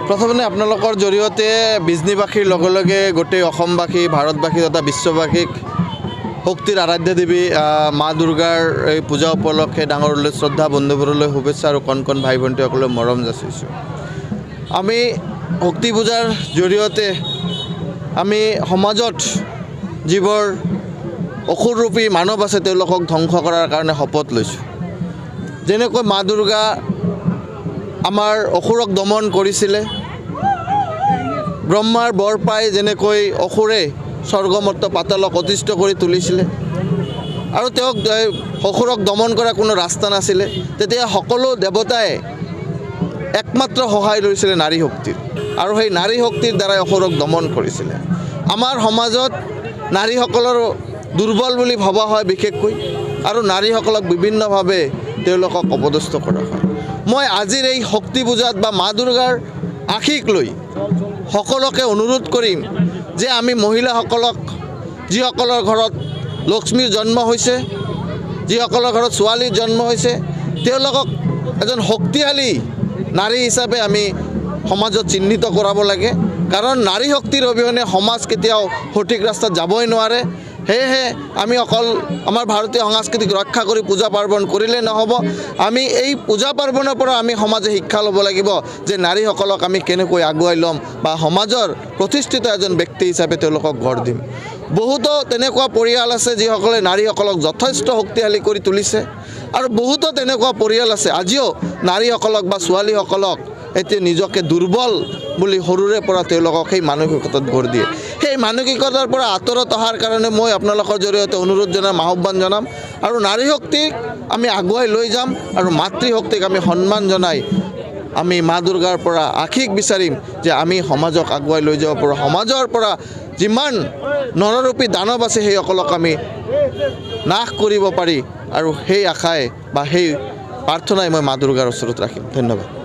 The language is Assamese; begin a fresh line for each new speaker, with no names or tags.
প্ৰথমতে আপোনালোকৰ জৰিয়তে বিজনীবাসীৰ লগে লগে গোটেই অসমবাসী ভাৰতবাসী তথা বিশ্ববাসীক শক্তিৰ আৰাধ্য দেৱী মা দুৰ্গাৰ এই পূজা উপলক্ষে ডাঙৰলৈ শ্ৰদ্ধা বন্ধুবোৰলৈ শুভেচ্ছা আৰু কণ কণ ভাই ভণ্টিসকললৈ মৰম যাচিছোঁ। আমি শক্তি পূজাৰ জৰিয়তে আমি সমাজত যিবোৰ অসুৰৰূপী মানৱ আছে তেওঁলোকক ধ্বংস কৰাৰ কাৰণে শপত লৈছোঁ। যেনেকৈ মা দুৰ্গা আমাৰ অসুৰক দমন কৰিছিলে, ব্ৰহ্মাৰ বৰ পাই যেনেকৈ অসুৰে স্বৰ্গমৰ্ত পাতালক অতিষ্ঠ কৰি তুলিছিলে আৰু তেওঁক অসুৰক দমন কৰা কোনো ৰাস্তা নাছিলে, তেতিয়া সকলো দেৱতাই একমাত্ৰ সহায় লৈছিলে নাৰী শক্তিৰ আৰু সেই নাৰী শক্তিৰ দ্বাৰাই অসুৰক দমন কৰিছিলে। আমাৰ সমাজত নাৰীসকলৰ দুৰ্বল বুলি ভবা হয় বিশেষকৈ, আৰু নাৰীসকলক বিভিন্নভাৱে তেওঁলোকক অপদস্থ কৰা হয়। মই আজিৰ এই শক্তি পূজাত বা মা দুৰ্গাৰ আশীক লৈ সকলোকে অনুৰোধ কৰিম যে আমি মহিলাসকলক, যিসকলৰ ঘৰত লক্ষ্মীৰ জন্ম হৈছে, যিসকলৰ ঘৰত ছোৱালীৰ জন্ম হৈছে, তেওঁলোকক এজন শক্তিশালী নাৰী হিচাপে আমি সমাজত চিহ্নিত কৰাব লাগে। কাৰণ নাৰী শক্তিৰ অবিহনে সমাজ কেতিয়াও সঠিক ৰাস্তাত যাবই নোৱাৰে। সেয়েহে আমি অকল আমাৰ ভাৰতীয় সংস্কৃতিক ৰক্ষা কৰি পূজা পাৰ্বণ কৰিলে নহ'ব, আমি এই পূজা পাৰ্বণৰ পৰা আমি সমাজে শিক্ষা ল'ব লাগিব যে নাৰীসকলক আমি কেনেকৈ আগুৱাই ল'ম বা সমাজৰ প্ৰতিষ্ঠিত এজন ব্যক্তি হিচাপে তেওঁলোকক গঢ় দিম। বহুতো তেনেকুৱা পৰিয়াল আছে যিসকলে নাৰীসকলক যথেষ্ট শক্তিশালী কৰি তুলিছে, আৰু বহুতো তেনেকুৱা পৰিয়াল আছে আজিও নাৰীসকলক বা ছোৱালীসকলক এতিয়া নিজকে দুৰ্বল বুলি সৰুৰে পৰা তেওঁলোকক সেই মানসিকতাত গঢ় দিয়ে। সেই মানসিকতাৰ পৰা আঁতৰত অহাৰ কাৰণে মই আপোনালোকৰ জৰিয়তে অনুৰোধ জনাম, আহ্বান জনাম, আৰু নাৰী শক্তিক আমি আগুৱাই লৈ যাম আৰু মাতৃশক্তিক আমি সন্মান জনাই আমি মা দুৰ্গাৰ পৰা আশীষ বিচাৰিম যে আমি সমাজক আগুৱাই লৈ যাব পাৰোঁ। সমাজৰ পৰা যিমান নৰৰূপী দানৱ আছে সেইসকলক আমি নাশ কৰিব পাৰি, আৰু সেই আশাই বা সেই প্ৰাৰ্থনাই মই মা দুৰ্গাৰ ওচৰত ৰাখিম। ধন্যবাদ।